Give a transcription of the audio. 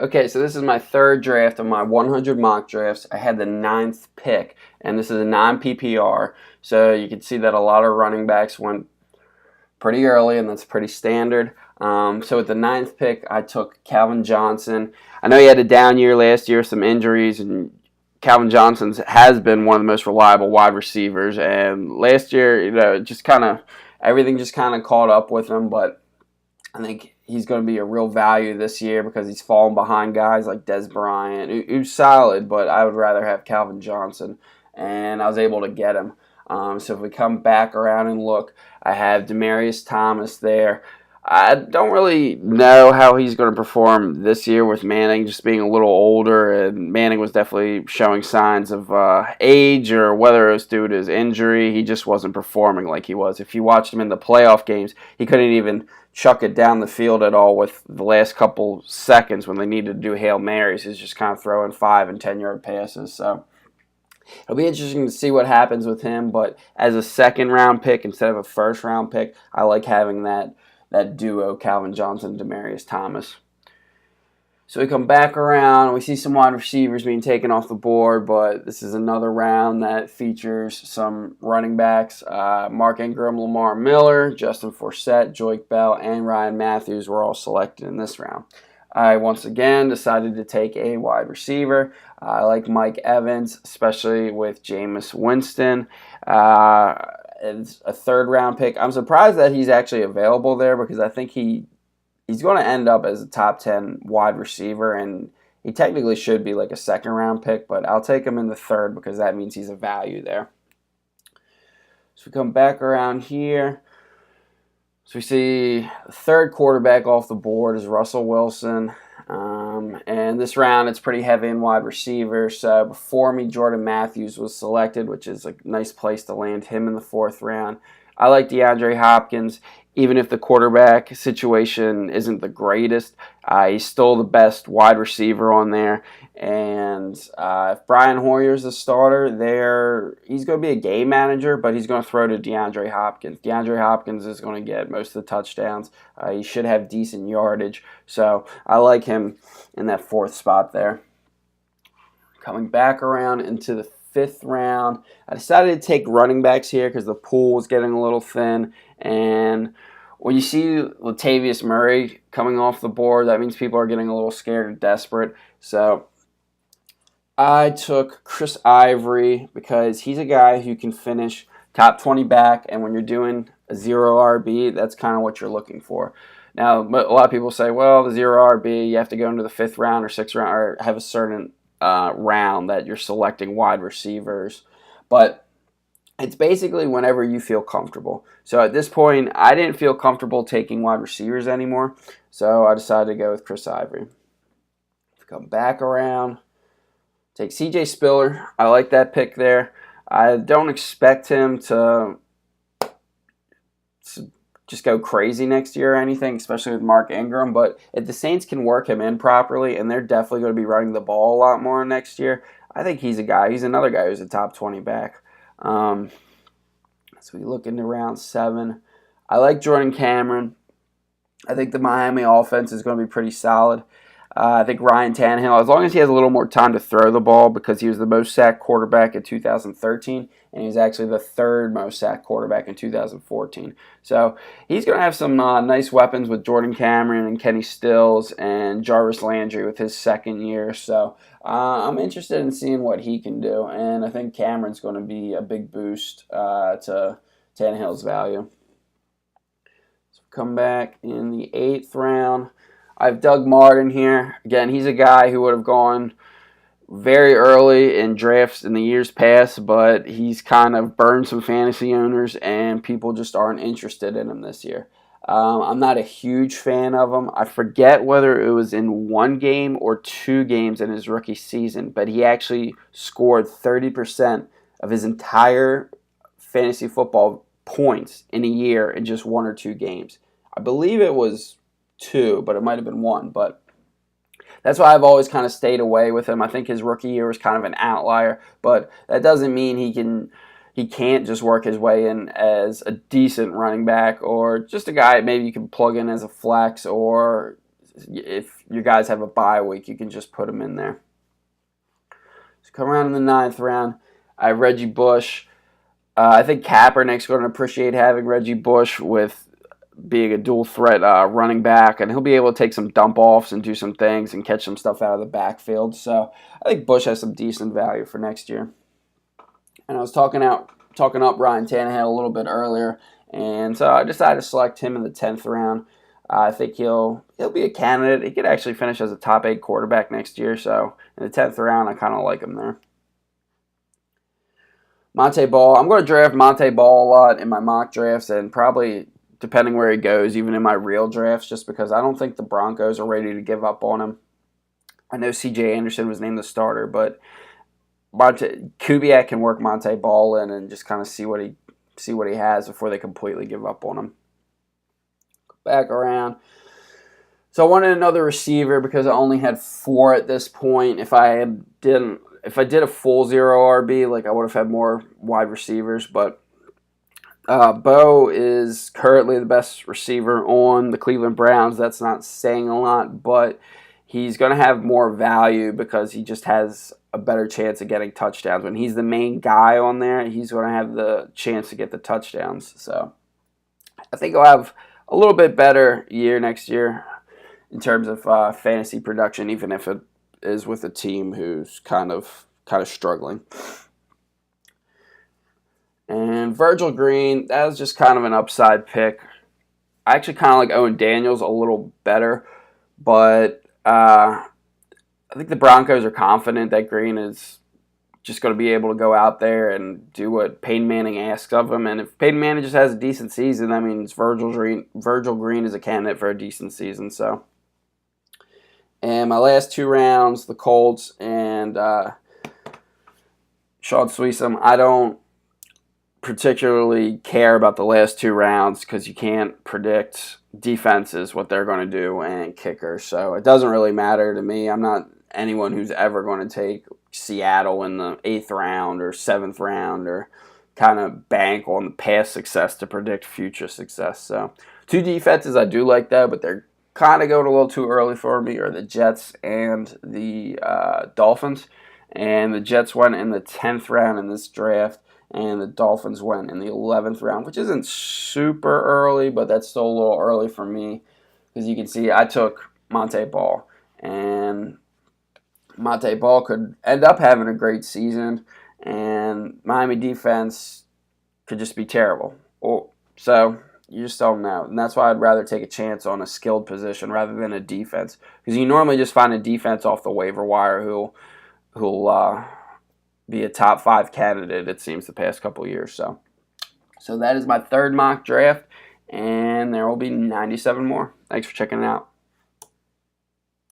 Okay, so this is my third draft of my 100 mock drafts. I had the ninth pick, and this is a non-PPR. So you can see that a lot of running backs went pretty early, and that's pretty standard. So with the ninth pick, I took Calvin Johnson. I know he had a down year last year, some injuries, and Calvin Johnson has been one of the most reliable wide receivers. And last year, just kind of everything just kind of caught up with him, but I think he's going to be a real value this year because he's fallen behind guys like Des Bryant, who's solid, but I would rather have Calvin Johnson, and I was able to get him. So if we come back around and look, I have Demaryius Thomas there. I don't really know how he's going to perform this year with Manning just being a little older, and Manning was definitely showing signs of age, or whether it was due to his injury. He just wasn't performing like he was. If you watched him in the playoff games, he couldn't even chuck it down the field at all with the last couple seconds when they needed to do Hail Marys. He's just kind of throwing 5 and 10-yard passes. So it'll be interesting to see what happens with him, but as a second-round pick instead of a first-round pick, I like having that duo, Calvin Johnson and Demaryius Thomas. So we come back around, we see some wide receivers being taken off the board, but this is another round that features some running backs. Mark Ingram, Lamar Miller, Justin Forsett, Joique Bell, and Ryan Matthews were all selected in this round. I once again decided to take a wide receiver. I like Mike Evans, especially with Jameis Winston. It's a third-round pick. I'm surprised that he's actually available there because I think he's going to end up as a top 10 wide receiver, and he technically should be like a second-round pick, but I'll take him in the third because that means he's a value there. So we come back around here. So we see the third quarterback off the board is Russell Wilson. And this round, it's pretty heavy in wide receiver. So before me, Jordan Matthews was selected, which is a nice place to land him in the fourth round. I like DeAndre Hopkins. Even if the quarterback situation isn't the greatest, he's still the best wide receiver on there. And if Brian Hoyer's the starter, he's going to be a game manager, but he's going to throw to DeAndre Hopkins. DeAndre Hopkins is going to get most of the touchdowns. He should have decent yardage. So I like him in that fourth spot there. Coming back around into the fifth round, I decided to take running backs here because the pool was getting a little thin. And when you see Latavius Murray coming off the board, that means people are getting a little scared or desperate. So I took Chris Ivory because he's a guy who can finish top 20 back, and when you're doing a 0 RB, that's kind of what you're looking for. Now, a lot of people say, well, the 0 RB, you have to go into the fifth round or sixth round or have a certain round that you're selecting wide receivers. But it's basically whenever you feel comfortable. So at this point, I didn't feel comfortable taking wide receivers anymore, so I decided to go with Chris Ivory. Come back around, take CJ Spiller. I like that pick there. I don't expect him to just go crazy next year or anything, especially with Mark Ingram. But if the Saints can work him in properly, and they're definitely going to be running the ball a lot more next year, I think he's another guy who's a top 20 back. So we look into round 7. I like Jordan Cameron. I think the Miami offense is going to be pretty solid. I think Ryan Tannehill, as long as he has a little more time to throw the ball, because he was the most sacked quarterback in 2013, and he was actually the third most sacked quarterback in 2014. So he's going to have some nice weapons with Jordan Cameron and Kenny Stills and Jarvis Landry with his second year. So I'm interested in seeing what he can do, and I think Cameron's going to be a big boost to Tannehill's value. So come back in the 8th round. I have Doug Martin here. Again, he's a guy who would have gone very early in drafts in the years past, but he's kind of burned some fantasy owners, and people just aren't interested in him this year. I'm not a huge fan of him. I forget whether it was in 1 game or 2 games in his rookie season, but he actually scored 30% of his entire fantasy football points in a year in just 1 or 2 games. I believe it was 2, but it might have been 1. But that's why I've always kind of stayed away with him. I think his rookie year was kind of an outlier, but that doesn't mean he can't just work his way in as a decent running back or just a guy maybe you can plug in as a flex or if you guys have a bye week, you can just put him in there. So come around in the 9th round, I have Reggie Bush. I think Kaepernick's going to appreciate having Reggie Bush with being a dual threat running back, and he'll be able to take some dump offs and do some things and catch some stuff out of the backfield. So I think Bush has some decent value for next year. And I was talking up Ryan Tannehill a little bit earlier, and so I decided to select him in the 10th round. I think he'll be a candidate. He could actually finish as a top 8 quarterback next year. So in the 10th round, I kind of like him there. Monte Ball. I'm going to draft Monte Ball a lot in my mock drafts, and probably, depending where he goes, even in my real drafts, just because I don't think the Broncos are ready to give up on him. I know C.J. Anderson was named the starter, but Kubiak can work Monte Ball in and just kind of see what he has before they completely give up on him. Back around. So I wanted another receiver because I only had 4 at this point. If I did a full 0 RB, like, I would have had more wide receivers, but Bo is currently the best receiver on the Cleveland Browns. That's not saying a lot, but he's going to have more value because he just has a better chance of getting touchdowns. When he's the main guy on there, he's going to have the chance to get the touchdowns. So I think he'll have a little bit better year next year in terms of fantasy production, even if it is with a team who's kind of struggling. And Virgil Green, that was just kind of an upside pick. I actually kind of like Owen Daniels a little better, but I think the Broncos are confident that Green is just going to be able to go out there and do what Peyton Manning asks of him. And if Peyton Manning just has a decent season, that means Virgil Green is a candidate for a decent season. So, and my last 2 rounds, the Colts and Sean Sweesom, I don't particularly care about the last 2 rounds because you can't predict defenses, what they're going to do, and kickers. So it doesn't really matter to me. I'm not anyone who's ever going to take Seattle in the 8th round or 7th round or kind of bank on the past success to predict future success. So 2 defenses I do like that, but they're kind of going a little too early for me, are the Jets and the Dolphins. And the Jets went in the 10th round in this draft, and the Dolphins went in the 11th round, which isn't super early, but that's still a little early for me. Because you can see I took Monte Ball, and Monte Ball could end up having a great season, and Miami defense could just be terrible. So you just don't know. And that's why I'd rather take a chance on a skilled position rather than a defense. Because you normally just find a defense off the waiver wire who'll be a top 5 candidate, it seems, the past couple of years. So that is my 3rd mock draft, and there will be 97 more. Thanks for checking it out.